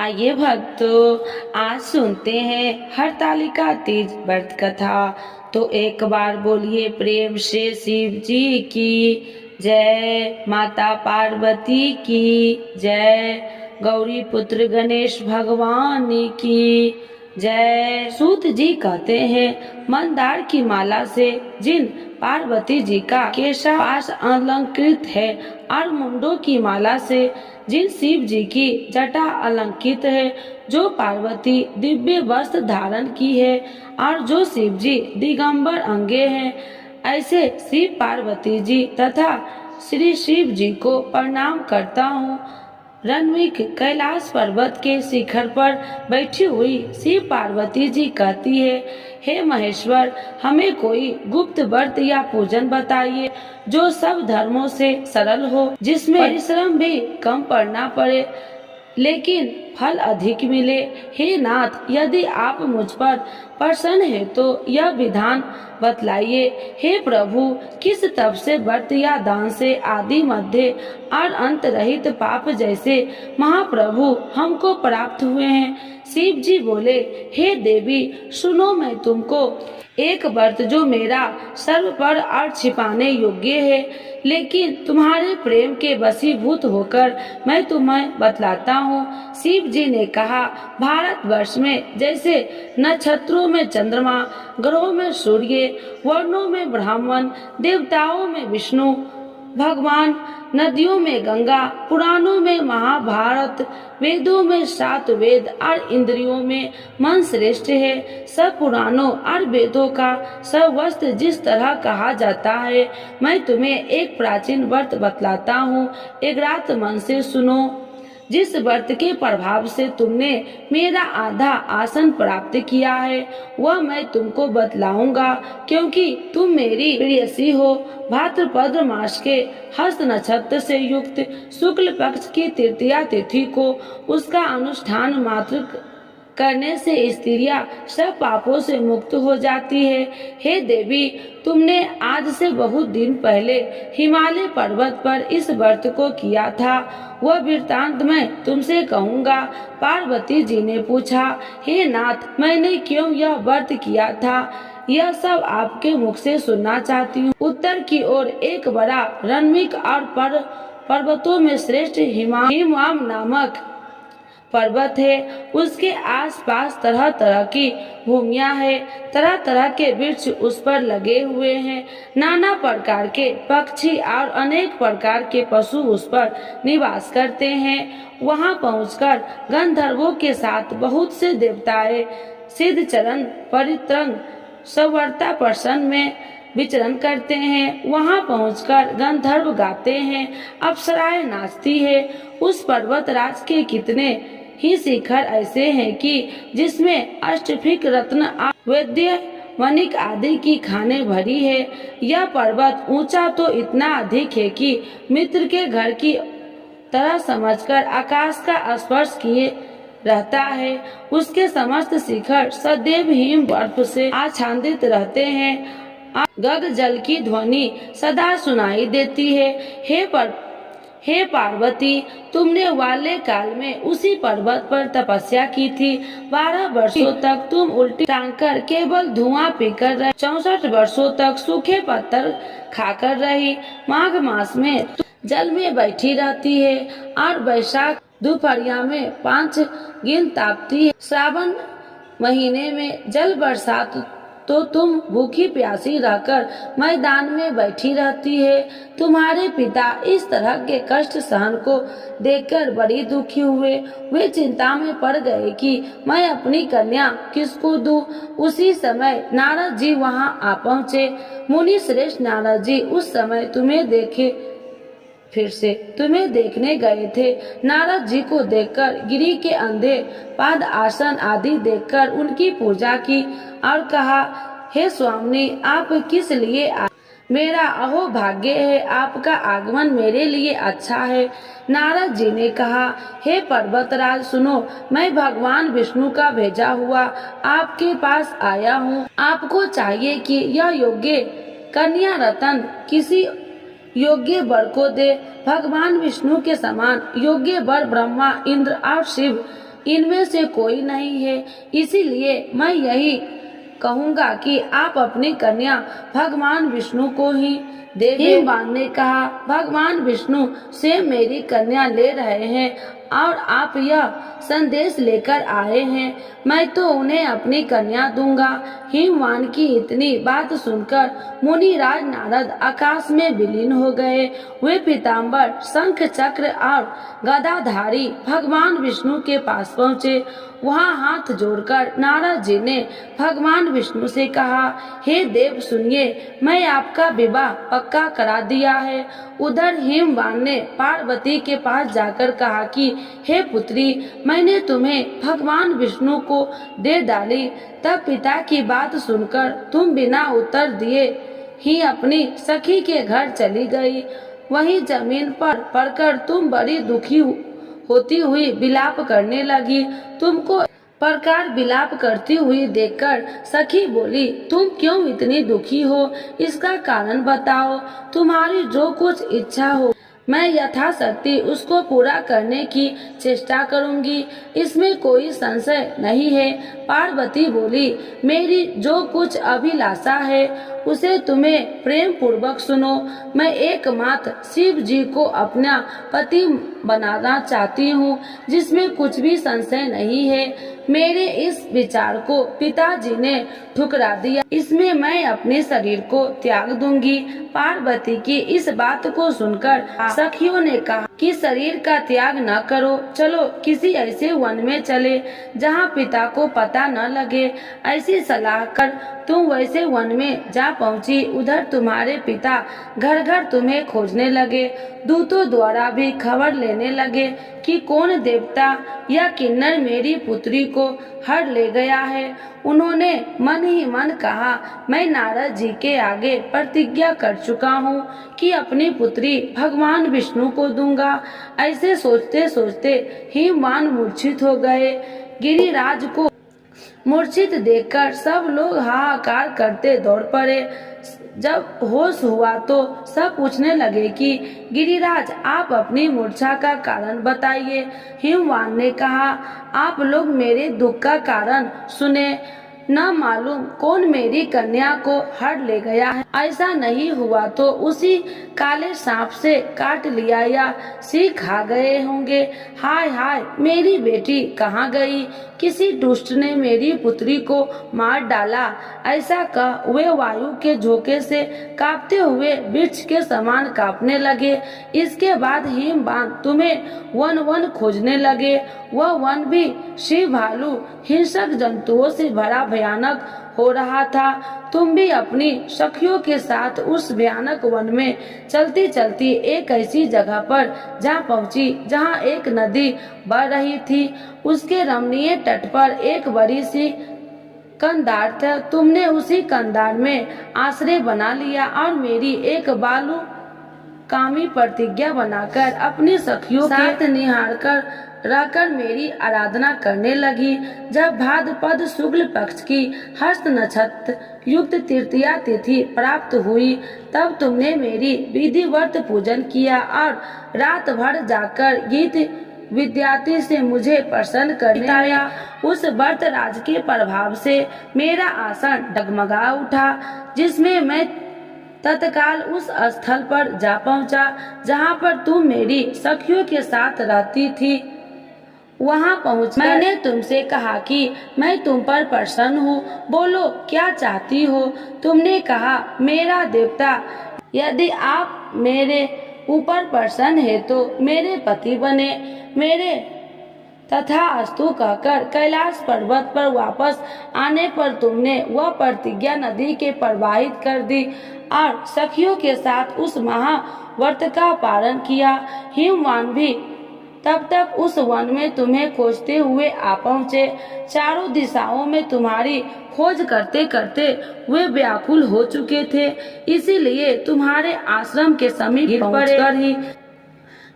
आइए भक्तों, आज सुनते हैं हरतालिका तीज व्रत कथा। तो एक बार बोलिए प्रेम से शिव जी की जय, माता पार्वती की जय, गौरी पुत्र गणेश भगवान की जय। सूत जी कहते हैं, मंदार की माला से जिन पार्वती जी का केशा पास अलंकृत है और मुंडों की माला से जिन शिव जी की जटा अलंकृत है, जो पार्वती दिव्य वस्त्र धारण की है और जो शिव जी दिगंबर अंगे हैं, ऐसे शिव पार्वती जी तथा श्री शिव जी को प्रणाम करता हूँ। रणविक कैलाश पर्वत के शिखर पर बैठी हुई शिव पार्वती जी कहती है, हे महेश्वर, हमें कोई गुप्त व्रत या पूजन बताइए जो सब धर्मों से सरल हो, जिसमें परिश्रम भी कम पड़ना पड़े लेकिन फल अधिक मिले। हे नाथ, यदि आप मुझ पर प्रसन्न है तो यह विधान बतलाइए। हे प्रभु, किस तप से, व्रत या दान से आदि मध्य और अंत रहित पाप जैसे महाप्रभु हमको प्राप्त हुए हैं। शिव जी बोले, हे देवी सुनो, मैं तुमको एक व्रत जो मेरा सर्व पर और छिपाने योग्य है लेकिन तुम्हारे प्रेम के वशीभूत होकर मैं तुम्हें बतलाता हूँ। शिव जी ने कहा, भारतवर्ष में जैसे नक्षत्रों में चंद्रमा, ग्रहों में सूर्य, वर्णों में ब्राह्मण, देवताओं में विष्णु भगवान, नदियों में गंगा, पुराणों में महाभारत, वेदों में 7 वेद और इंद्रियों में मन श्रेष्ठ है। सब पुराणों और वेदों का सब वस्त्र जिस तरह कहा जाता है, मैं तुम्हें एक प्राचीन व्रत बतलाता हूँ। एक रात मन से सुनो। जिस व्रत के प्रभाव से तुमने मेरा आधा आसन प्राप्त किया है वह मैं तुमको बतलाऊंगा, क्योंकि तुम मेरी प्रेयसी हो। भाद्रपद मास के हस्त नक्षत्र से युक्त शुक्ल पक्ष की तृतीया तिथि को उसका अनुष्ठान मात्र करने से स्त्रियां सब पापों से मुक्त हो जाती है। हे देवी, तुमने आज से बहुत दिन पहले हिमालय पर्वत पर इस व्रत को किया था, वह वृत्तांत मैं तुमसे कहूँगा। पार्वती जी ने पूछा, हे नाथ, मैंने क्यों यह व्रत किया था, यह सब आपके मुख से सुनना चाहती हूँ। उत्तर की ओर एक बड़ा रणविक और पर्वतों में श्रेष्ठ हिमाम नामक पर्वत है। उसके आसपास तरह तरह की भूमियां है, तरह तरह के वृक्ष उस पर लगे हुए हैं। नाना प्रकार के पक्षी और अनेक प्रकार के पशु उस पर निवास करते हैं। वहां पहुंचकर गंधर्वों के साथ बहुत से देवताएं सिद्ध चरण परित्रंग सवर्ता प्रसन्न में विचरण करते हैं। वहां पहुंचकर गंधर्व गाते हैं, अप्सराएं नाचती है। उस पर्वत राज के कितने ही शिखर ऐसे हैं कि जिसमें अष्टफिक रत्न वैद्य वनिक आदि की खाने भरी है। यह पर्वत ऊंचा तो इतना अधिक है कि मित्र के घर की तरह समझकर आकाश का स्पर्श किए रहता है। उसके समस्त शिखर सदैव हिम बर्फ से आच्छादित रहते हैं। गग जल की ध्वनि सदा सुनाई देती है। हे पार्वती, तुमने वाले काल में उसी पर्वत पर तपस्या की थी। 12 वर्षों तक तुम उल्टी टांग कर केवल धुआं पीकर रही। 64 वर्षों तक सूखे पत्थर खाकर रही। माघ मास में तुम जल में बैठी रहती है और वैशाख दोपहरिया में 5 गिन तापती है। श्रावण महीने में जल बरसात तो तुम भूखी प्यासी रहकर मैदान में बैठी रहती है। तुम्हारे पिता इस तरह के कष्ट सहन को देखकर बड़ी दुखी हुए। वे चिंता में पड़ गए कि मैं अपनी कन्या किसको दूं। उसी समय नारद जी वहां आ पहुँचे। मुनि श्रेष्ठ नारद जी उस समय तुम्हें देखने गए थे। नारद जी को देखकर गिरी के अंधे पाद आसन आदि देखकर उनकी पूजा की और कहा, हे स्वामी, आप किस लिए आए? मेरा अहो भाग्य है, आपका आगमन मेरे लिए अच्छा है। नारद जी ने कहा, हे पर्वतराज सुनो, मैं भगवान विष्णु का भेजा हुआ आपके पास आया हूँ। आपको चाहिए कि यह योग्य कन्या रतन किसी योग्य वर को दे। भगवान विष्णु के समान योग्य वर ब्रह्मा, इंद्र और शिव इनमें से कोई नहीं है। इसीलिए मैं यही कहूँगा कि आप अपनी कन्या भगवान विष्णु को ही दे दें। हिमवान ने कहा, भगवान विष्णु से मेरी कन्या ले रहे हैं और आप यह संदेश लेकर आए हैं, मैं तो उन्हें अपनी कन्या दूंगा। हिमवान की इतनी बात सुनकर मुनिराज नारद आकाश में विलीन हो गए। वे पीताम्बर, शंख चक्र और गदाधारी भगवान विष्णु के पास पहुँचे। वहाँ हाथ जोड़कर नारद जी ने भगवान विष्णु से कहा, हे देव सुनिए, मैं आपका विवाह पक्का करा दिया है। उधर हिमवान ने पार्वती के पास जाकर कहा कि हे पुत्री, मैंने तुम्हें भगवान विष्णु को दे डाली। तब पिता की बात सुनकर तुम बिना उत्तर दिए ही अपनी सखी के घर चली गई। वहीं जमीन पर पड़कर तुम बड़ी दुखी होती हुई विलाप करने लगी। तुमको प्रकार विलाप करती हुई देखकर सखी बोली, तुम क्यों इतनी दुखी हो? इसका कारण बताओ। तुम्हारी जो कुछ इच्छा हो मैं यथाशक्ति उसको पूरा करने की चेष्टा करूंगी, इसमें कोई संशय नहीं है। पार्वती बोली, मेरी जो कुछ अभिलाषा है उसे तुम्हें प्रेम पूर्वक सुनो। मैं एकमात्र शिव जी को अपना पति बनाना चाहती हूँ, जिसमें कुछ भी संशय नहीं है। मेरे इस विचार को पिताजी ने ठुकरा दिया, इसमें मैं अपने शरीर को त्याग दूंगी। पार्वती की इस बात को सुनकर सखियों ने कहा कि शरीर का त्याग न करो, चलो किसी ऐसे वन में चले जहाँ पिता को पता न लगे। ऐसी सलाह कर तुम वैसे वन में जा पहुँची। उधर तुम्हारे पिता घर घर तुम्हें खोजने लगे। दूतों द्वारा भी खबर लेने लगे कि कौन देवता या किन्नर मेरी पुत्री को हर ले गया है। उन्होंने मन ही मन कहा, मैं नारद जी के आगे प्रतिज्ञा कर चुका हूँ कि अपनी पुत्री भगवान विष्णु को दूंगा। ऐसे सोचते सोचते हिमवान मूर्छित हो गए। गिरिराज को मूर्छित देखकर सब लोग हाहाकार करते दौड़ पड़े। जब होश हुआ तो सब पूछने लगे कि गिरिराज, आप अपनी मूर्छा का कारण बताइए। हिमवान ने कहा, आप लोग मेरे दुख का कारण सुने। न मालूम कौन मेरी कन्या को हर ले गया है। ऐसा नहीं हुआ तो उसी काले सांप से काट लिया या सी खा गए होंगे। हाय हाय, मेरी बेटी कहाँ गई? किसी दुष्ट ने मेरी पुत्री को मार डाला। ऐसा कह वे वायु के झोंके से कांपते हुए वृक्ष के समान कांपने लगे। इसके बाद हिमवान तुम्हें वन वन खोजने लगे। वह वन भी शिव भालू हिंसक जंतुओं से भरा भयानक हो रहा था। तुम भी अपनी सखियों के साथ उस भयानक वन में चलती चलती एक ऐसी जगह पर जा पहुंची जहां एक नदी बह रही थी। उसके रमणीय तट पर एक बड़ी सी कंधार था। तुमने उसी कंधार में आश्रय बना लिया और मेरी एक बालू कामी प्रतिज्ञा बनाकर अपनी सखियों के साथ निहार कर रहकर मेरी आराधना करने लगी। जब भाद्रपद शुक्ल पक्ष की हस्त नक्षत्र युक्त तृतीया तिथि प्राप्त हुई, तब तुमने मेरी विधिवत पूजन किया और रात भर जाकर गीत विद्यार्थी से मुझे प्रसन्न करने आया। उस व्रत राज के प्रभाव से मेरा आसन डगमगा उठा, जिसमें मैं तत्काल उस स्थल पर जा पहुंचा जहां पर तुम मेरी सखियों के साथ रहती थी। वहां पहुंच मैंने तुमसे कहा कि मैं तुम पर प्रसन्न हूँ, बोलो क्या चाहती हो? तुमने कहा, मेरा देवता, यदि आप मेरे ऊपर प्रसन्न है तो मेरे पति बने। मेरे तथास्तु कहकर कैलाश पर्वत पर वापस आने पर तुमने वह प्रतिज्ञा नदी के प्रवाहित कर दी और सखियों के साथ उस महाव्रत का पालन किया। हिमवान भी तब तक उस वन में तुम्हें खोजते हुए आ पहुँचे। चारों दिशाओं में तुम्हारी खोज करते करते वे व्याकुल हो चुके थे, इसीलिए तुम्हारे आश्रम के समीप पहुंचकर ही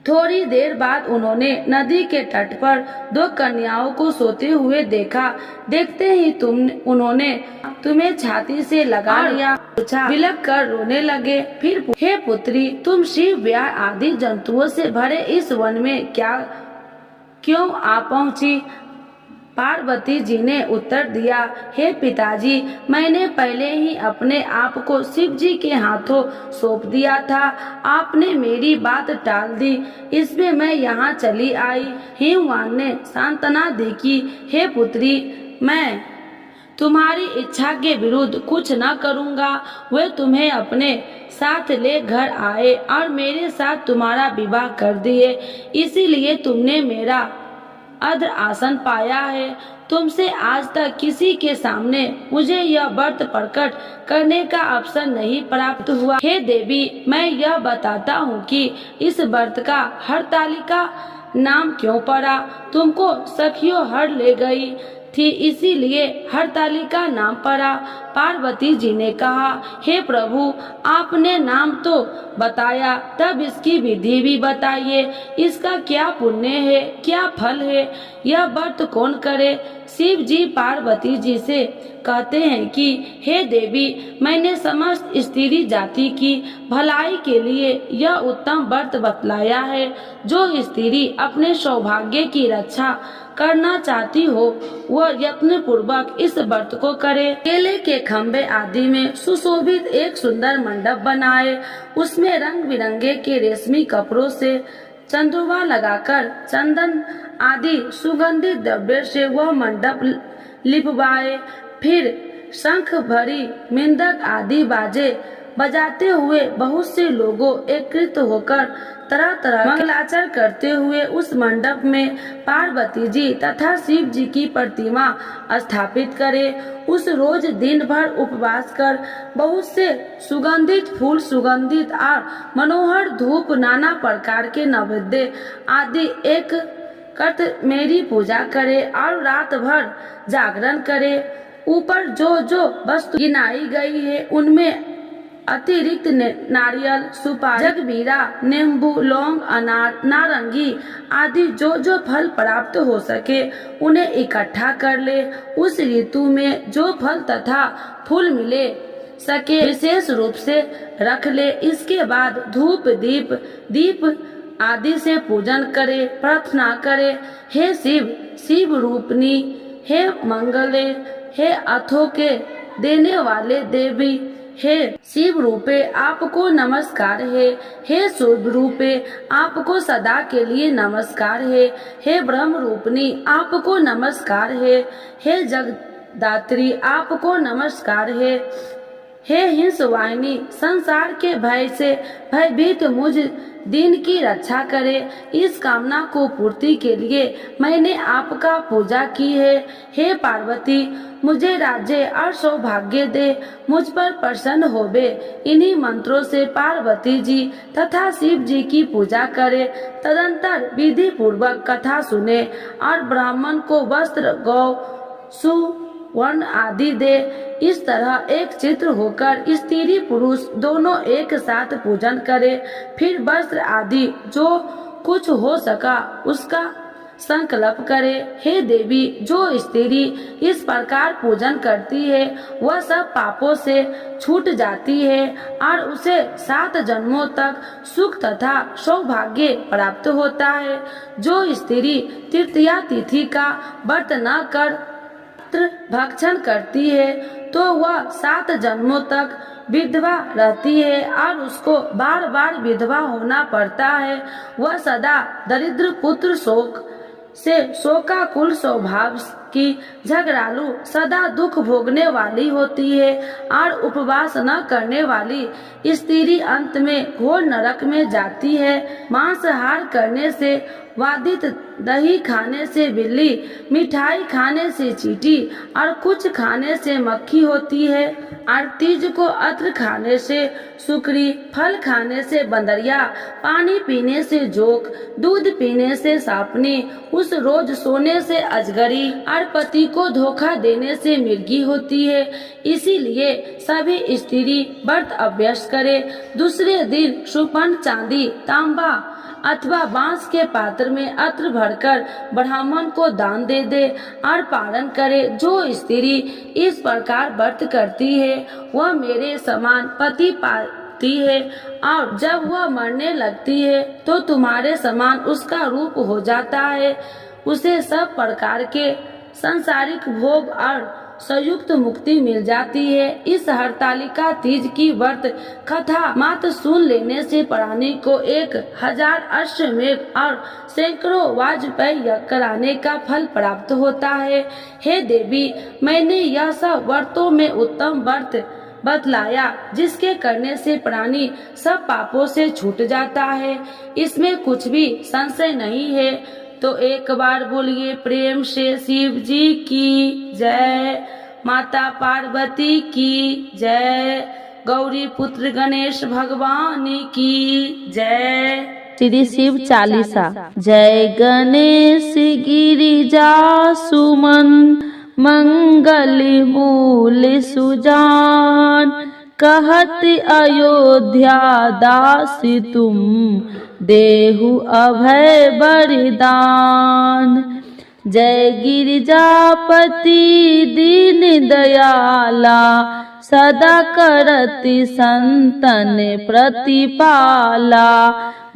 थोड़ी देर बाद उन्होंने नदी के तट पर दो कन्याओं को सोते हुए देखा। देखते ही उन्होंने तुम्हें छाती से लगा लिया, बिलख कर रोने लगे। फिर, हे पुत्री, तुम शिव व्याघ्र आदि जंतुओं से भरे इस वन में क्यों आ पहुंची? पार्वती जी ने उत्तर दिया, हे पिताजी, मैंने पहले ही अपने आप को शिव जी के हाथों सौंप दिया था। आपने मेरी बात टाल दी, इसमें मैं यहाँ चली आई। हिमवान ने सांत्वना दी कि हे पुत्री, मैं तुम्हारी इच्छा के विरुद्ध कुछ न करूँगा। वे तुम्हें अपने साथ ले घर आए और मेरे साथ तुम्हारा विवाह कर दिए, इसीलिए तुमने मेरा अद्र आसन पाया है। तुमसे आज तक किसी के सामने मुझे यह व्रत प्रकट करने का अवसर नहीं प्राप्त हुआ। हे देवी, मैं यह बताता हूँ कि इस व्रत का हरतालिका नाम क्यों पड़ा। तुमको सखियों हर ले गई थी, इसीलिए हरतालिका नाम पड़ा। पार्वती जी ने कहा, हे प्रभु, आपने नाम तो बताया, तब इसकी विधि भी बताइए। इसका क्या पुण्य है, क्या फल है, यह व्रत कौन करे। शिव जी पार्वती जी से कहते हैं कि हे देवी, मैंने समस्त स्त्री जाति की भलाई के लिए यह उत्तम व्रत बतलाया है। जो स्त्री अपने सौभाग्य की रक्षा करना चाहती हो, वह यत्न पूर्वक इस व्रत को करे। केले के खम्भे आदि में सुशोभित एक सुंदर मंडप बनाए, उसमें रंग बिरंगे के रेशमी कपड़ों से चंदुआ लगाकर चंदन आदि सुगंधित द्रव्य से वह मंडप लिपवाए। फिर शंख भरी मेंढक आदि बाजे बजाते हुए बहुत से लोगों एकत्रित होकर तरह तरह मंगलाचरण करते हुए उस मंडप में पार्वती जी तथा शिव जी की प्रतिमा स्थापित करे। उस रोज दिन भर उपवास कर बहुत से सुगंधित फूल, सुगंधित और मनोहर धूप, नाना प्रकार के नैवेद्य आदि एक करत मेरी पूजा करे और रात भर जागरण करे। ऊपर जो जो वस्तु गिनाई गई है उनमें अतिरिक्त नारियल, सुपारी, जगबीरा, नींबू, लौंग, अनार, नारंगी आदि जो जो फल प्राप्त हो सके उन्हें इकट्ठा कर ले। उस ऋतु में जो फल तथा फूल मिले सके विशेष रूप से रख ले। इसके बाद धूप दीप आदि से पूजन करे, प्रार्थना करे, हे शिव, शिव रूपनी, हे मंगले, हे अथो के देने वाले देवी, हे शिव रूपे आपको नमस्कार है। हे शुभ रूपे आपको सदा के लिए नमस्कार है। हे ब्रह्म रूपनी आपको नमस्कार है। हे जगदात्री आपको नमस्कार है। हे हिंसवाहिनी, संसार के भय से भयभीत मुझ दिन की रक्षा करे। इस कामना को पूर्ति के लिए मैंने आपका पूजा की है। हे पार्वती, मुझे राज्य और सौभाग्य दे, मुझ पर प्रसन्न होवे। इन्हीं मंत्रों से पार्वती जी तथा शिव जी की पूजा करे। तदंतर विधि पूर्वक कथा सुने और ब्राह्मण को वस्त्र, गौ, सुवर्ण आदि दे। इस तरह एक चित्र होकर स्त्री पुरुष दोनों एक साथ पूजन करे। फिर वस्त्र आदि जो कुछ हो सका उसका संकल्प करे। हे देवी, जो स्त्री इस प्रकार पूजन करती है वह सब पापों से छूट जाती है और उसे 7 जन्मों तक सुख तथा सौभाग्य प्राप्त होता है। जो स्त्री तृतीया तिथि का व्रत न कर भक्षण करती है तो वह 7 जन्मों तक विधवा रहती है और उसको बार बार विधवा होना पड़ता है। वह सदा दरिद्र पुत्र शोक से शोकाकुल स्वभाव की, झगड़ालू, सदा दुख भोगने वाली होती है और उपवास न करने वाली स्त्री अंत में घोर नरक में जाती है। मांसाहार करने से वादित, दही खाने से बिल्ली, मिठाई खाने से चींटी और कुछ खाने से मक्खी होती है। और तीज को अत्र खाने से सुकरी, फल खाने से बंदरिया, पानी पीने से जोक, दूध पीने से सांपनी, उस रोज सोने से अजगरी और पति को धोखा देने से मिर्गी होती है। इसीलिए सभी स्त्री व्रत अभ्यास करे। दूसरे दिन सुपर्ण, चांदी, तांबा अथवा बांस के पात्र में अत्र भरकर ब्राह्मण को दान दे दे और पालन करे। जो स्त्री इस प्रकार व्रत करती है वह मेरे समान पति पाती है और जब वह मरने लगती है तो तुम्हारे समान उसका रूप हो जाता है। उसे सब प्रकार के सांसारिक भोग और संयुक्त मुक्ति मिल जाती है। इस हरतालिका तीज की व्रत कथा मात्र सुन लेने से प्राणी को 1000 अश्वमेध और सैकड़ों वाजपेय यज्ञ कराने का फल प्राप्त होता है। हे देवी, मैंने यह सब व्रतों में उत्तम व्रत बतलाया जिसके करने से प्राणी सब पापों से छूट जाता है, इसमें कुछ भी संशय नहीं है। तो एक बार बोलिए प्रेम से शिव जी की जय, माता पार्वती की जय, गौरी पुत्र गणेश भगवान की जय। श्री शिव चालीसा। जय गणेश गिरिजा सुमन मंगल मूल सुजान, कहत अयोध्या दास तुम देहु अभय वरदान। जय गिरिजापति दीन दयाला, सदा करति संतन प्रतिपाला।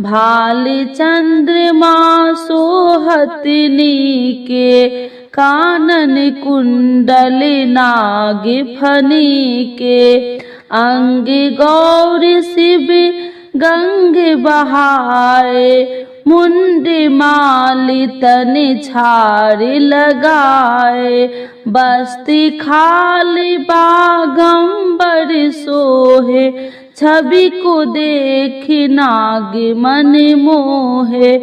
भाल चंद्रमा सोहत नीके, कानन कुंडल नाग फनी के। अंग गौर शिव गंग बहाए, मुंड माल तन छार लगाए। बस्ती खाल बागंबर सोहे, छवि को देख नाग मन मोहे।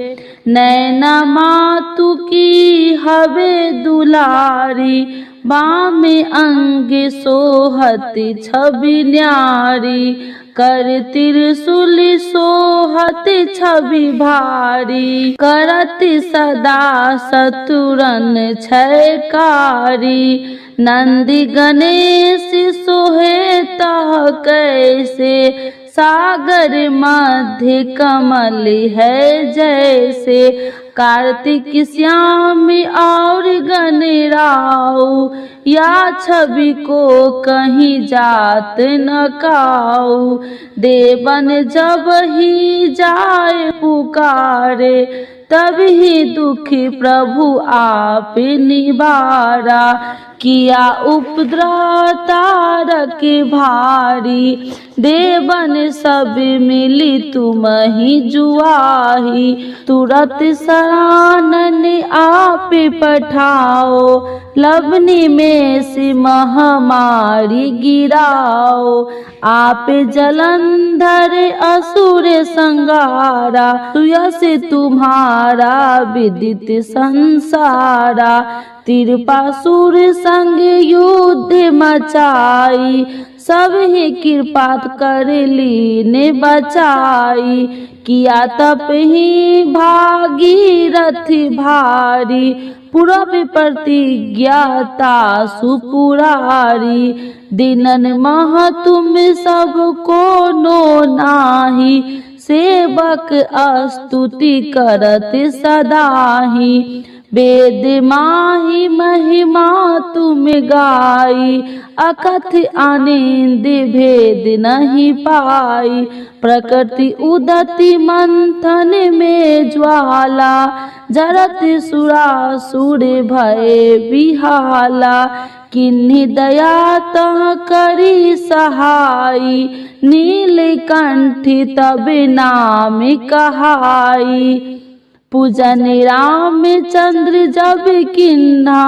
नैना मातु की हवे दुलारी, बाम अंग सोहत छवि न्यारी। कर त्रिशूल सोहत छवि भारी, करत सदा शत्रुरन क्षयकारी। नंदी गणेश सोहे तह कैसे, सागर मध्य कमल है जैसे। कार्तिक श्याम और गणराऊ, या छवि को कहीं जात न काऊ। देवन जब ही जाए पुकारे, तब ही दुखी प्रभु आप निवारा। किया उपद्रव तारक भारी, देवन सब मिली तुम ही जुआही। तुरत शरणन आप पठाओ, लवनी में से महामारी गिराओ। आप जलंधर असुर संगारा, सुयस तुम्हारा विदित संसारा। तिरपासुर संग युद्ध मचाई, सब ही कृपा कर लीने बचाई। किया तप ही भागीरथ भारी, पूरब प्रतिज्ञाता सुपुरारी। दिनन मह तुम सब को नो नाही, सेवक स्तुति करत सदाही। वेद माही महिमा तुम गाई, अकथ आनंद भेद नहीं पाई। प्रकृति उदति मंथन में ज्वाला, जरत सुरासुर भय बिहाला। किन्हीं दया तह करी सहाई, नीलकंठ तब नाम कहाई। पूजन रामचंद्र जब किन्हा,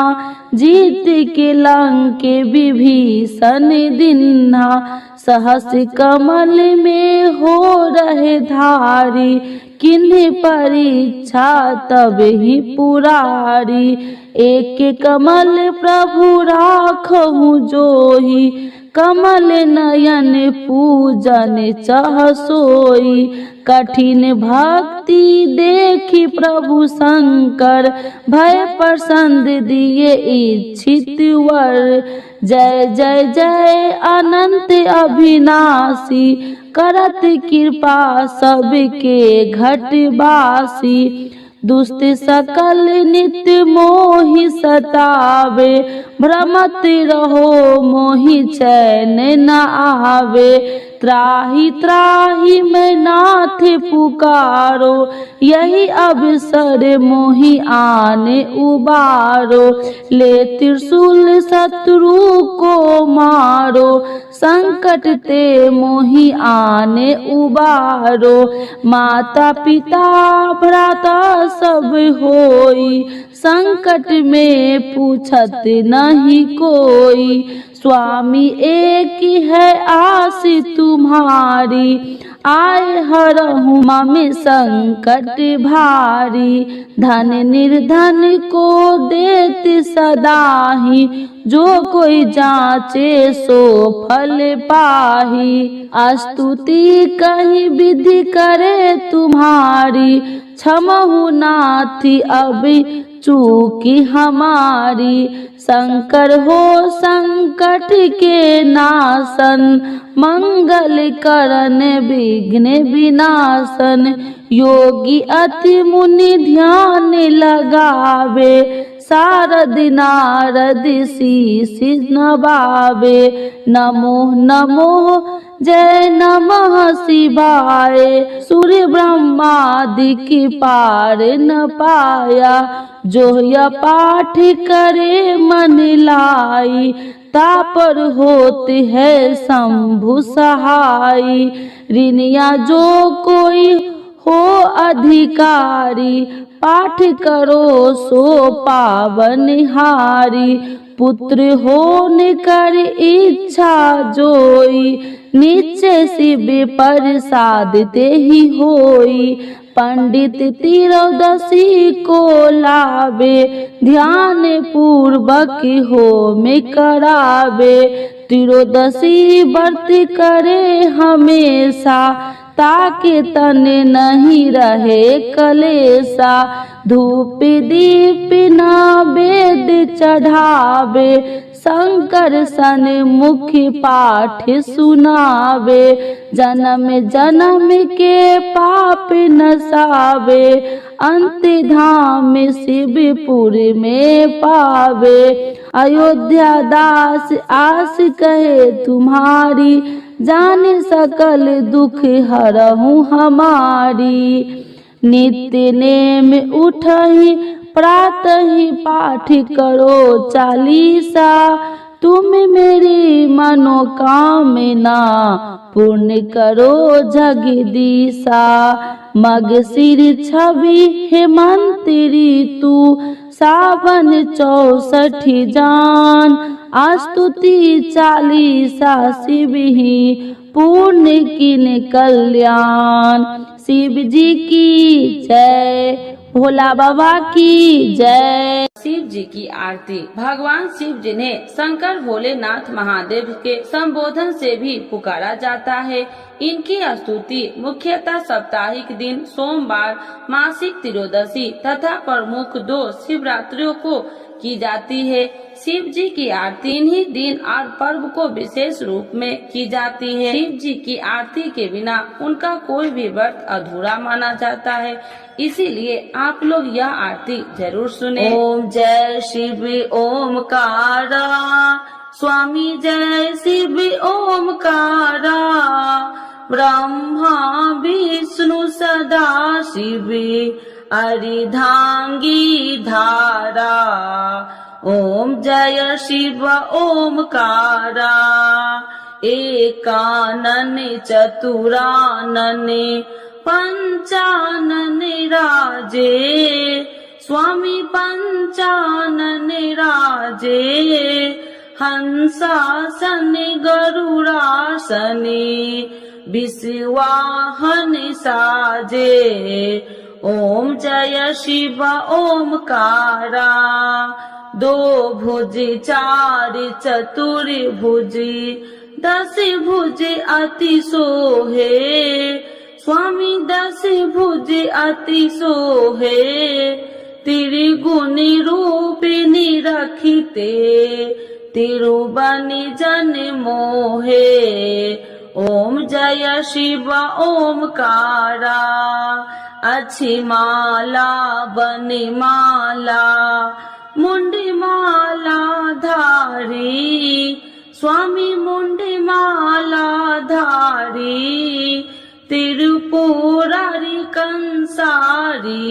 जीत के लंक विभीषण दिन्हा। सहस कमल में हो रहे धारी, किन्हीं परीक्षा तब ही पुरारी। एक कमल प्रभु राखहु जोही, कमल नयन पूजन चह सोई। कठिन भक्ति देखी प्रभु शंकर, भय प्रसन्न दिए इच्छित वर। जय जय जय अनंत अविनाशी, करत कृपा सबके घटवासी। दुष्ट सकल नित्य मोहि सतावे, भ्रमत रहो मोहि चैन न आवे। त्राहि त्राहि मैं नाथ पुकारो, यही अवसर मोहि आने उबारो। ले त्रिशूल शत्रु को मारो, संकट ते मोहि आने उबारो। माता पिता भ्राता सब होई, संकट में पूछत नहीं कोई। स्वामी एक है आस तुम्हारी, आए हरहु मम संकट भारी। धन निर्धन को देत सदाही, जो कोई जाचे सो फल पाही। स्तुति कहीं विधि करे तुम्हारी, क्षमहु नाथी अब चूकी हमारी। शंकर हो संकट के नाशन, मंगल करन विघ्न विनाशन। योगी अति मुनि ध्यान लगावे, शारद नारद शीश नवावे। नमो नमो जय नमः शिवाय, सूर्य ब्रह्मादि की पार न पाया। जो यह पाठ करे मन लाई, तापर होते है शंभु सहाय। ऋणिया जो कोई हो अधिकारी, पाठ करो सो पावनहारी। पुत्र होने कर इच्छा जोई, नीचे शिव प्रसाद ते ही होई। पंडित त्रयोदशी को लावे, ध्यान पूर्वक होम करावे। त्रयोदशी व्रत करे हमेशा, ताकि तन नहीं रहे कलेसा। धूप दीप नैवेद्य चढ़ावे, शंकर सन मुख पाठ सुनावे। जन्म जन्म के पाप नसावे, अंत धाम शिवपुर में पावे। अयोध्या दास आस कहे तुम्हारी, जाने सकल दुख हरहु हमारी। नित्य नेम उठहि प्रातः पाठ करो चालीसा, तुम मेरी मनोकामना पूर्ण करो जगदीशा। मगशिर छवि हेमंत ऋतु, सावन 64 जान। स्तुति चालीसा शिव ही, पूर्ण किन कल्याण। शिव जी की जय, भोला बाबा की जय। शिव जी की आरती। भगवान शिव जिन्हें शंकर भोलेनाथ महादेव के संबोधन से भी पुकारा जाता है, इनकी स्तुति मुख्यतः साप्ताहिक दिन सोमवार, मासिक त्रयोदशी तथा प्रमुख 2 शिवरात्रियों को की जाती है। शिव जी की आरती इन्हीं दिन और पर्व को विशेष रूप में की जाती है। शिव जी की आरती के बिना उनका कोई भी व्रत अधूरा माना जाता है, इसीलिए आप लोग यह आरती जरूर सुने। ओम जय शिव ओमकारा, स्वामी जय शिव ओमकारा। ब्रह्मा विष्णु सदा शिव, अर्धांगी धारा। ओम जय शिव ओमकारा, एकानन चतुरानन पंचानन राजे। स्वामी पंचानन राजे, हंसासन गरुड़ासन विश्वाहन साजे। ओम जय शिव ओमकारा, 2 भुज 4 चतुर्भुज, 10 भुज अति सोहे। स्वामी 10 भुज अति सोहे, त्रिगुण रूपिणी रखिते, तिरुबनि जन मोहे। ओम जय शिव ओमकारा, अच्छी माला बन माला, मुंडी माला धा स्वामी मुंडी माला धारी त्रिपुरारी कंसारी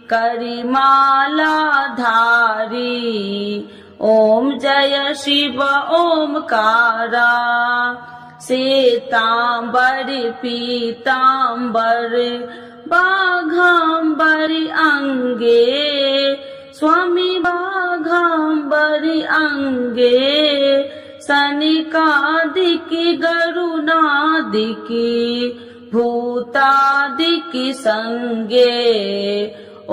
करी माला धारी। ओम जय शिव ओमकारा श्वेतांबर पीतांबर बाघांबर अंगे स्वामी बाघांबर अंगे सनिकादिकी गरुणादिकी भूतादिकी संगे।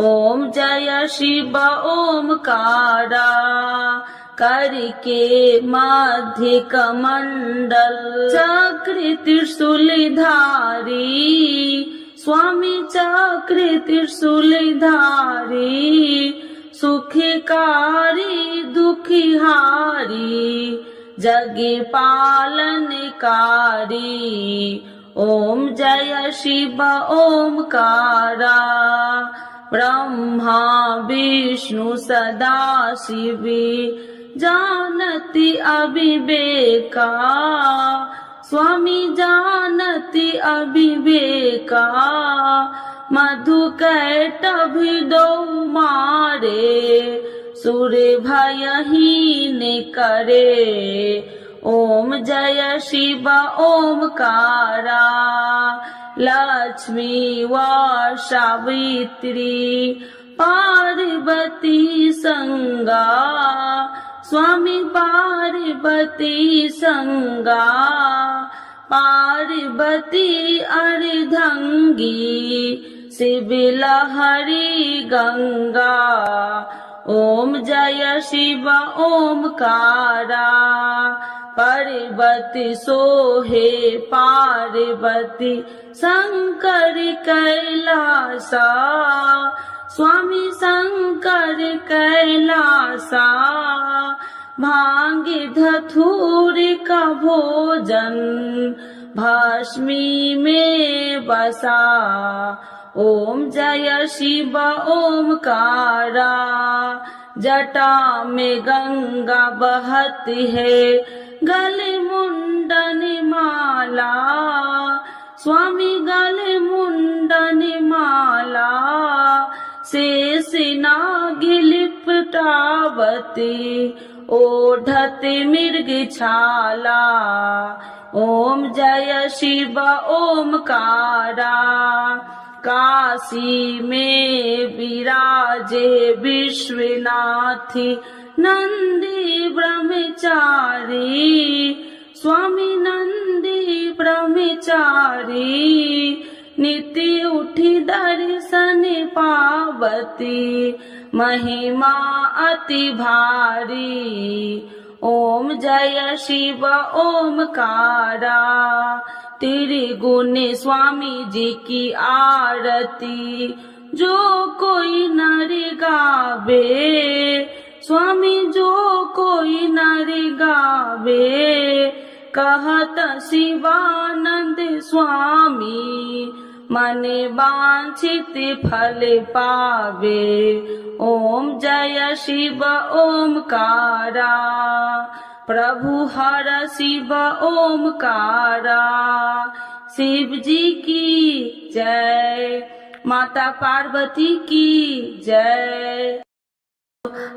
ओम जय शिव ओमकारा करके मध्य कमंडल चक्र त्रिशूलधारी स्वामी चक्र त्रिशूलधारी सुखकारी दुखिहारी जगे पालनकारी। ओम जय शिव ओमकारा ब्रह्मा विष्णु सदा शिव जानति अविवेका स्वामी जानति अविवेका मधु कैटभ दो मारे सुर भयहीन करे। ओम जय शिव ओमकारा लक्ष्मी व सावित्री पार्वती संगा स्वामी पार्वती संगा पार्वती अर्धंगी शिव लहरी गंगा। ओम जय शिव ओमकारा पार्वती सोहे पार्वती शंकर कैलासा स्वामी शंकर कैलासा भांग धतूर का भोजन भस्मी में बसा। ओम जय शिव ओमकारा जटा में गंगा बहती है गले मुंडन माला स्वामी गले मुंडन माला शेष नाग लिपटावती ओढ़त मिर्ग छाला। ओम जय शिव ओमकारा काशी में विराजे विश्वनाथी नंदी ब्रह्मचारी स्वामी नंदी ब्रह्मचारी नित्य उठी दर्शन पावती महिमा अति भारी। ओम जय शिव ओमकारा त्रिगुण स्वामी जी की आरती जो कोई नर गावे स्वामी जो कोई नर गावे कहत शिवानंद स्वामी मन वांछित फल पावे। ओम जय शिव ओमकारा प्रभु हर शिव ओमकारा शिव जी की जय माता पार्वती की जय।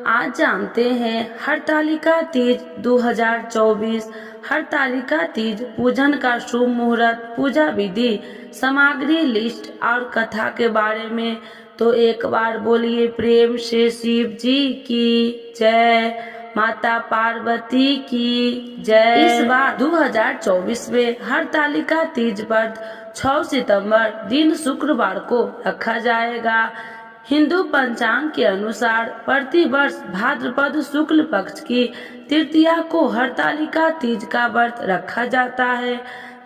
आज जानते हैं हरतालिका तीज 2024 हरतालिका तीज पूजन का शुभ मुहूर्त पूजा विधि सामग्री लिस्ट और कथा के बारे में। तो एक बार बोलिए प्रेम से शिव जी की जय माता पार्वती की जय। इस बार 2024 में हरतालिका तीज व्रत 6 सितंबर दिन शुक्रवार को रखा जाएगा। हिंदू पंचांग के अनुसार प्रतिवर्ष भाद्रपद शुक्ल पक्ष की तृतीया को हरतालिका तीज का व्रत रखा जाता है।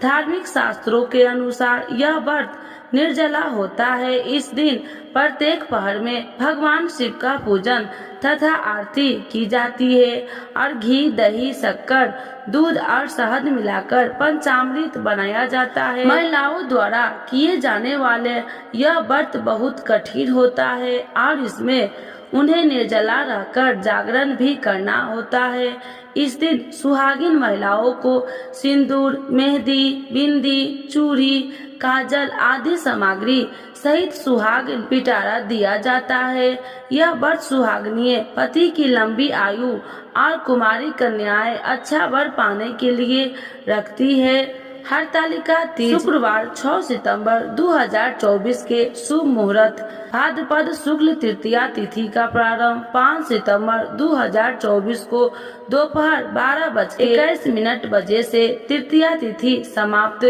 धार्मिक शास्त्रों के अनुसार यह व्रत निर्जला होता है। इस दिन प्रत्येक पहर में भगवान शिव का पूजन तथा आरती की जाती है और घी दही शक्कर दूध और शहद मिलाकर पंचामृत बनाया जाता है। महिलाओं द्वारा किए जाने वाले यह व्रत बहुत कठिन होता है और इसमें उन्हें निर्जला रहकर जागरण भी करना होता है। इस दिन सुहागिन महिलाओं को सिंदूर, मेहंदी, बिंदी, चूड़ी, काजल आदि सामग्री सहित सुहाग पिटारा दिया जाता है। यह व्रत सुहागनीय पति की लंबी आयु और कुमारी कन्याएं अच्छा वर पाने के लिए रखती है। हरतालिका तीज शुक्रवार 6 सितंबर 2024 के शुभ मुहूर्त भाद्रपद शुक्ल तृतीया तिथि का प्रारंभ 5 सितंबर 2024 को दोपहर 12:21 बजे से तृतीया तिथि समाप्त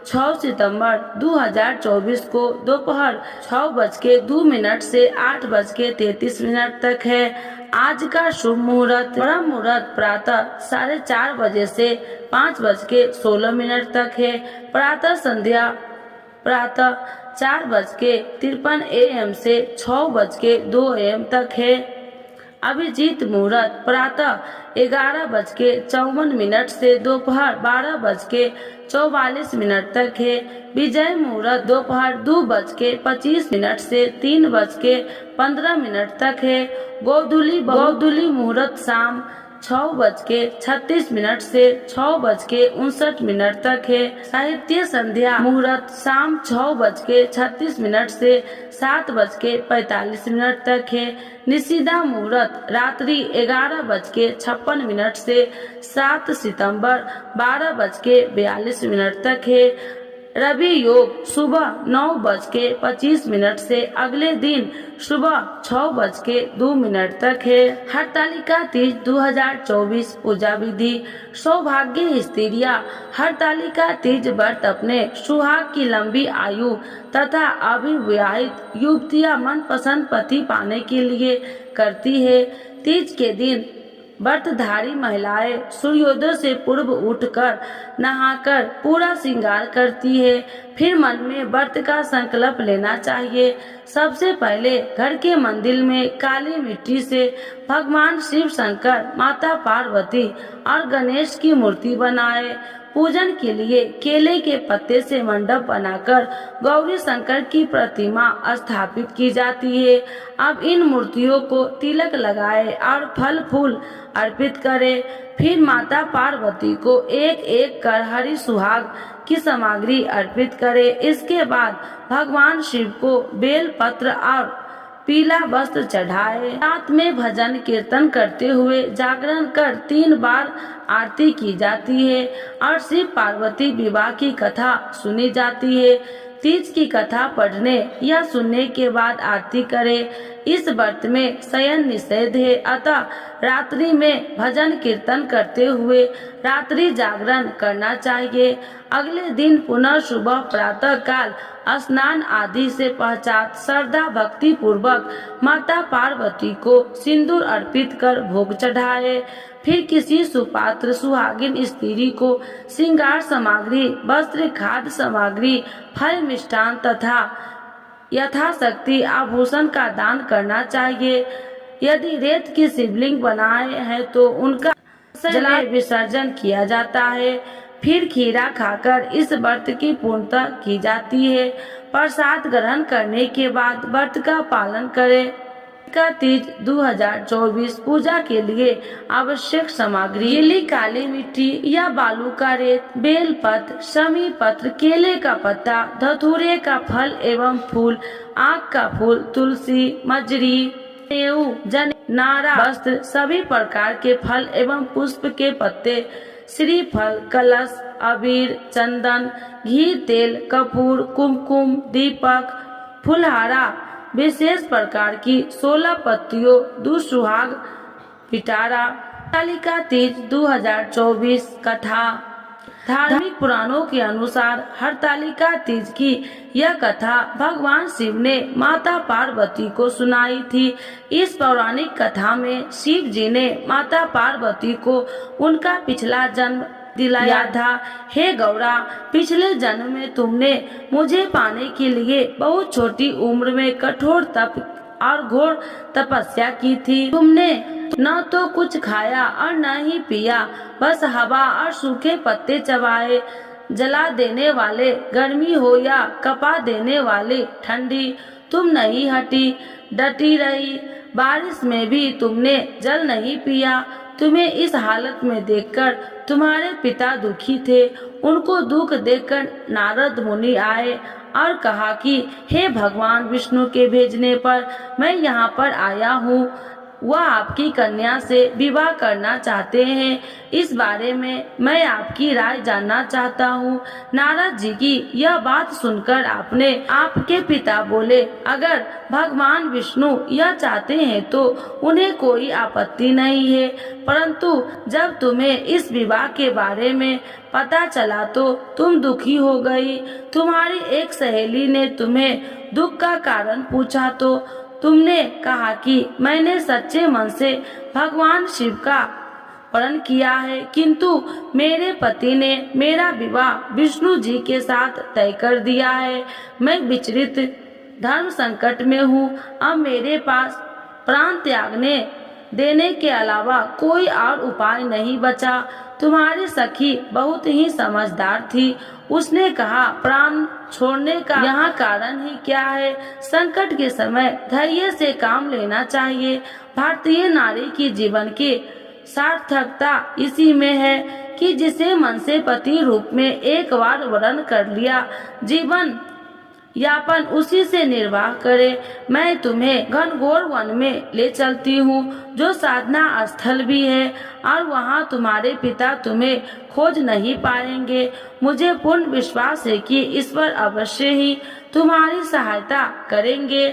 6 सितंबर 2024 को दोपहर 6:02 से 8:33 तक है। आज का शुभ मुहूर्त ब्रह्म मुहूर्त प्रातः 4:30 बजे से 5:16 तक है। प्रातः संध्या प्रातः 4:53 AM से 6:02 AM तक है। अभिजीत मुहूर्त प्रातः 11:54 से दोपहर 12:44 तक है। विजय मुहूर्त दोपहर 2:25 से 3:15 तक है। गोधूली मुहूर्त शाम 6:36 से 6:59 तक है। साहित्य संध्या मुहूर्त शाम 6:36 से 7:45 तक है। निशिदा मुहूर्त रात्रि 11:56 से 7 सितंबर 12:42 तक है। रवि योग सुबह 9:25 से अगले दिन सुबह 6:02 तक है। हरतालिका तीज 2024 पूजा विधि। सौभाग्य स्त्रियां हरतालिका तीज व्रत अपने सुहाग की लंबी आयु तथा अविवाहित युवतियां मनपसंद पति पाने के लिए करती है। तीज के दिन व्रतधारी महिलाएं सूर्योदय से पूर्व उठकर नहाकर पूरा श्रृंगार करती है। फिर मन में व्रत का संकल्प लेना चाहिए। सबसे पहले घर के मंदिर में काली मिट्टी से भगवान शिव शंकर, माता पार्वती और गणेश की मूर्ति बनाए। पूजन के लिए केले के पत्ते से मंडप बनाकर गौरी शंकर की प्रतिमा स्थापित की जाती है। अब इन मूर्तियों को तिलक लगाए और फल फूल अर्पित करें। फिर माता पार्वती को एक एक कर हरी सुहाग की सामग्री अर्पित करें। इसके बाद भगवान शिव को बेल पत्र और पीला वस्त्र चढ़ाए। रात में भजन कीर्तन करते हुए जागरण कर 3 बार आरती की जाती है और शिव पार्वती विवाह की कथा सुनी जाती है। तीज की कथा पढ़ने या सुनने के बाद आरती करें। इस व्रत में शयन निषेध है, अतः रात्रि में भजन कीर्तन करते हुए रात्रि जागरण करना चाहिए। अगले दिन पुनः सुबह प्रातः काल स्नान आदि से पश्चात श्रद्धा भक्ति पूर्वक माता पार्वती को सिंदूर अर्पित कर भोग चढ़ाए। फिर किसी सुपात्र सुहागिन स्त्री को श्रृंगार सामग्री, वस्त्र, खाद्य सामग्री, फल, मिष्टान तथा यथाशक्ति आभूषण का दान करना चाहिए। यदि रेत की शिवलिंग बनाए हैं तो उनका जला विसर्जन किया जाता है। फिर खीरा खाकर इस व्रत की पूर्णता की जाती है। प्रसाद ग्रहण करने के बाद व्रत का पालन करें। का तीज 2024 पूजा के लिए आवश्यक सामग्री गीली काली मिट्टी या बालू का रेत, बेल पत्र, शमी पत्र, केले का पत्ता, धतूरे का फल एवं फूल, आक का फूल, तुलसी, मजरी, जन, नारा, वस्त्र, सभी प्रकार के फल एवं पुष्प के पत्ते, श्रीफल, कलश, अबीर, चंदन, घी, तेल, कपूर, कुमकुम, दीपक, फुलहारा, विशेष प्रकार की 16 पत्तियों, दुसुहाग पिटारा। हरतालिका तीज 2024 कथा। धार्मिक पुराणों के अनुसार हरतालिका तीज की यह कथा भगवान शिव ने माता पार्वती को सुनाई थी। इस पौराणिक कथा में शिव जी ने माता पार्वती को उनका पिछला जन्म दिलाया था। हे गौरा, पिछले जन्म में तुमने मुझे पाने के लिए बहुत छोटी उम्र में कठोर तप और घोर तपस्या की थी। तुमने न तो कुछ खाया और न ही पिया, बस हवा और सूखे पत्ते चबाए। जला देने वाले गर्मी हो या कपा देने वाली ठंडी, तुम नहीं हटी, डटी रही। बारिश में भी तुमने जल नहीं पिया। तुम्हें इस हालत में देखकर तुम्हारे पिता दुखी थे। उनको दुख देखकर नारद मुनि आए और कहा कि हे भगवान विष्णु के भेजने पर मैं यहाँ पर आया हूँ। वह आपकी कन्या से विवाह करना चाहते हैं। इस बारे में मैं आपकी राय जानना चाहता हूँ। नारद जी की यह बात सुनकर आपके पिता बोले, अगर भगवान विष्णु यह चाहते हैं तो उन्हें कोई आपत्ति नहीं है, परंतु जब तुम्हें इस विवाह के बारे में पता चला तो तुम दुखी हो गई। तुम्हारी एक सहेली ने तुम्हें दुख का कारण पूछा तो तुमने कहा कि मैंने सच्चे मन से भगवान शिव का प्रण किया है, किंतु मेरे पति ने मेरा विवाह विष्णु जी के साथ तय कर दिया है। मैं विचलित धर्म संकट में हूँ। अब मेरे पास प्राण त्यागने देने के अलावा कोई और उपाय नहीं बचा। तुम्हारी सखी बहुत ही समझदार थी। उसने कहा, प्राण छोड़ने का यहाँ कारण ही क्या है? संकट के समय धैर्य से काम लेना चाहिए। भारतीय नारी की जीवन की सार्थकता इसी में है कि जिसे मन से पति रूप में एक बार वरण कर लिया, जीवन यापन उसी से निर्वाह करे। मैं तुम्हें घनघोर वन में ले चलती हूँ, जो साधना स्थल भी है, और वहाँ तुम्हारे पिता तुम्हें खोज नहीं पाएंगे। मुझे पूर्ण विश्वास है कि ईश्वर अवश्य ही तुम्हारी सहायता करेंगे।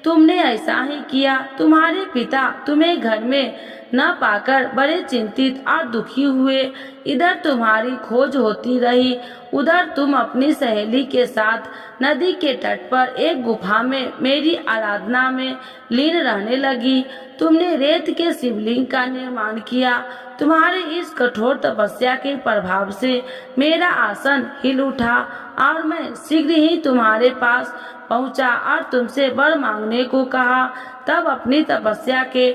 तुमने ऐसा ही किया। तुम्हारे पिता तुम्हें घर में न पाकर बड़े चिंतित और दुखी हुए। इधर तुम्हारी खोज होती रही, उधर तुम अपनी सहेली के साथ नदी के तट पर एक गुफा में मेरी आराधना में लीन रहने लगी। तुमने रेत के शिवलिंग का निर्माण किया। तुम्हारे इस कठोर तपस्या के प्रभाव से मेरा आसन हिल उठा और मैं शीघ्र ही तुम्हारे पास पहुंचा और तुमसे वर मांगने को कहा। तब अपनी तपस्या के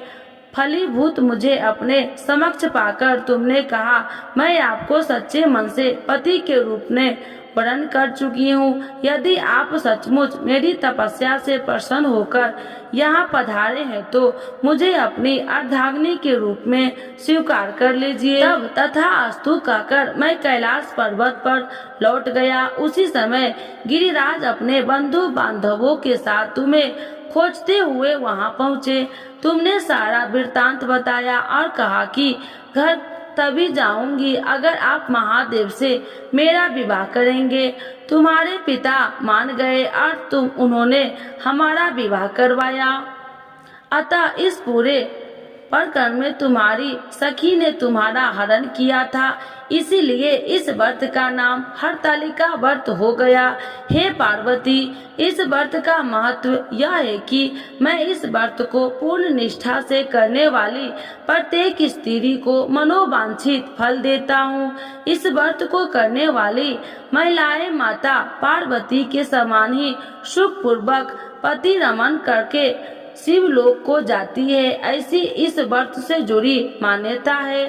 फलीभूत मुझे अपने समक्ष पाकर तुमने कहा, मैं आपको सच्चे मन से पति के रूप में वरण कर चुकी हूँ। यदि आप सचमुच मेरी तपस्या से प्रसन्न होकर यहाँ पधारे हैं तो मुझे अपनी अर्धांगिनी के रूप में स्वीकार कर लीजिए। तब तथास्तु कहकर मैं कैलाश पर्वत पर लौट गया। उसी समय गिरिराज अपने बंधु बांधवों के साथ तुम्हें खोजते हुए वहां पहुँचे। तुमने सारा वृत्तांत बताया और कहा कि घर तभी जाऊंगी अगर आप महादेव से मेरा विवाह करेंगे। तुम्हारे पिता मान गए और उन्होंने हमारा विवाह करवाया। अतः इस पूरे प्रकरण में तुम्हारी सखी ने तुम्हारा हरण किया था, इसीलिए इस व्रत का नाम हरतालिका व्रत हो गया। हे पार्वती, इस व्रत का महत्व यह है कि मैं इस व्रत को पूर्ण निष्ठा से करने वाली प्रत्येक स्त्री को मनोवांछित फल देता हूँ। इस व्रत को करने वाली महिलाएं माता पार्वती के समान ही सुख पूर्वक पति रमन करके शिवलोक को जाती है। ऐसी इस व्रत से जुड़ी मान्यता है।